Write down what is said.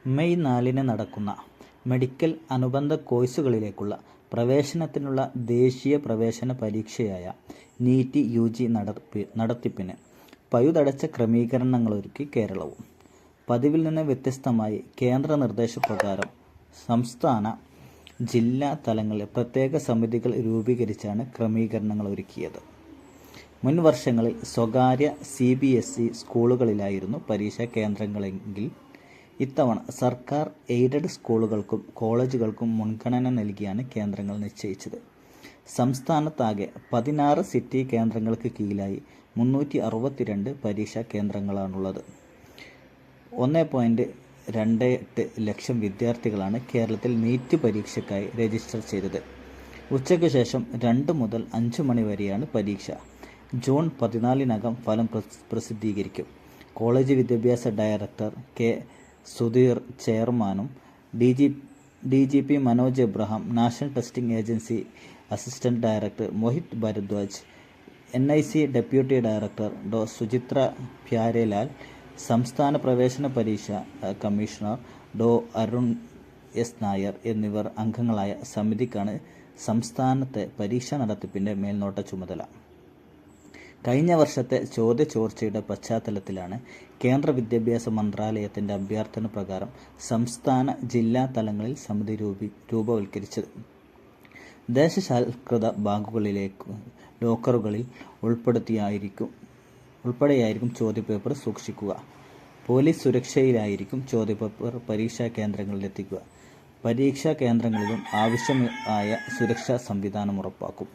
May 4-ന് നടക്കുന്ന medical അനുബന്ധ കോഴ്സുകളിലേക്കുള്ള പ്രവേശനത്തിനുള്ള ദേശീയ പ്രവേശന പരീക്ഷയായ നീറ്റ് യുജി നടത്തിപ്പിന് പഴുതടച്ച ക്രമീകരണങ്ങളൊരുക്കി കേരളവും. പതിവിൽ നിന്ന് വ്യത്യസ്തമായി കേന്ദ്ര നിർദ്ദേശപ്രകാരം സംസ്ഥാന, ജില്ലാ തലങ്ങളിൽ പ്രത്യേക സമിതികൾ രൂപീകരിച്ചാണ് ക്രമീകരണങ്ങൾ ഒരുക്കിയത്. മുൻ വർഷങ്ങളിൽ സ്വകാര്യ CBSE സ്കൂളുകളിലായിരുന്നു പരീക്ഷാ കേന്ദ്രങ്ങളെങ്കിൽ ഇത്തവണ സർക്കാർ എയ്ഡഡ് സ്കൂളുകൾക്കും കോളേജുകൾക്കും മുൻഗണന നൽകിയാണ് കേന്ദ്രങ്ങൾ നിശ്ചയിച്ചത്. സംസ്ഥാനത്താകെ 16 സിറ്റി കേന്ദ്രങ്ങൾക്ക് കീഴിലായി 362 പരീക്ഷാ കേന്ദ്രങ്ങളാണുള്ളത്. 1.28 ലക്ഷം വിദ്യാർത്ഥികളാണ് കേരളത്തിൽ നീറ്റ് പരീക്ഷയ്ക്കായി രജിസ്റ്റർ ചെയ്തത്. ഉച്ചയ്ക്ക് ശേഷം 2 മുതൽ 5 മണി വരെയാണ് പരീക്ഷ. ജൂൺ 14-നകം ഫലം പ്രസിദ്ധീകരിക്കും. കോളേജ് വിദ്യാഭ്യാസ ഡയറക്ടർ കെ. സുധീർ ചെയർമാനും DGP Manoj Abraham, national testing agency assistant director Mohit Bharadwaj, NIC deputy director ഡോ. സുചിത്ര പ്യാരേലാൽ, സംസ്ഥാന പ്രവേശന പരീക്ഷ കമ്മീഷണർ ഡോ. അരുൺ S. നായർ എന്നിവർ അംഗങ്ങളായ സമിതിക്കാണ് സംസ്ഥാനത്തെ പരീക്ഷാ നടത്തിപ്പിന്റെ മേൽനോട്ട ചുമതല. കഴിഞ്ഞ വർഷത്തെ ചോദ്യചോർച്ചയുടെ പശ്ചാത്തലത്തിലാണ് കേന്ദ്ര വിദ്യാഭ്യാസ മന്ത്രാലയത്തിന്റെ അഭ്യർത്ഥന പ്രകാരം സംസ്ഥാന, ജില്ലാ തലങ്ങളിൽ സമിതി രൂപവത്കരിച്ചത്. ദേശസാൽകൃത ബാഗുകളിലേക്ക് ലോക്കറുകളിൽ ഉൾപ്പെടെയായിരിക്കും ചോദ്യപേപ്പർ സൂക്ഷിക്കുക. പോലീസ് സുരക്ഷയിലായിരിക്കും ചോദ്യപേപ്പർ പരീക്ഷാ കേന്ദ്രങ്ങളിലെത്തിക്കുക. പരീക്ഷാ കേന്ദ്രങ്ങളിലും ആവശ്യമായ സുരക്ഷാ സംവിധാനം ഉറപ്പാക്കും.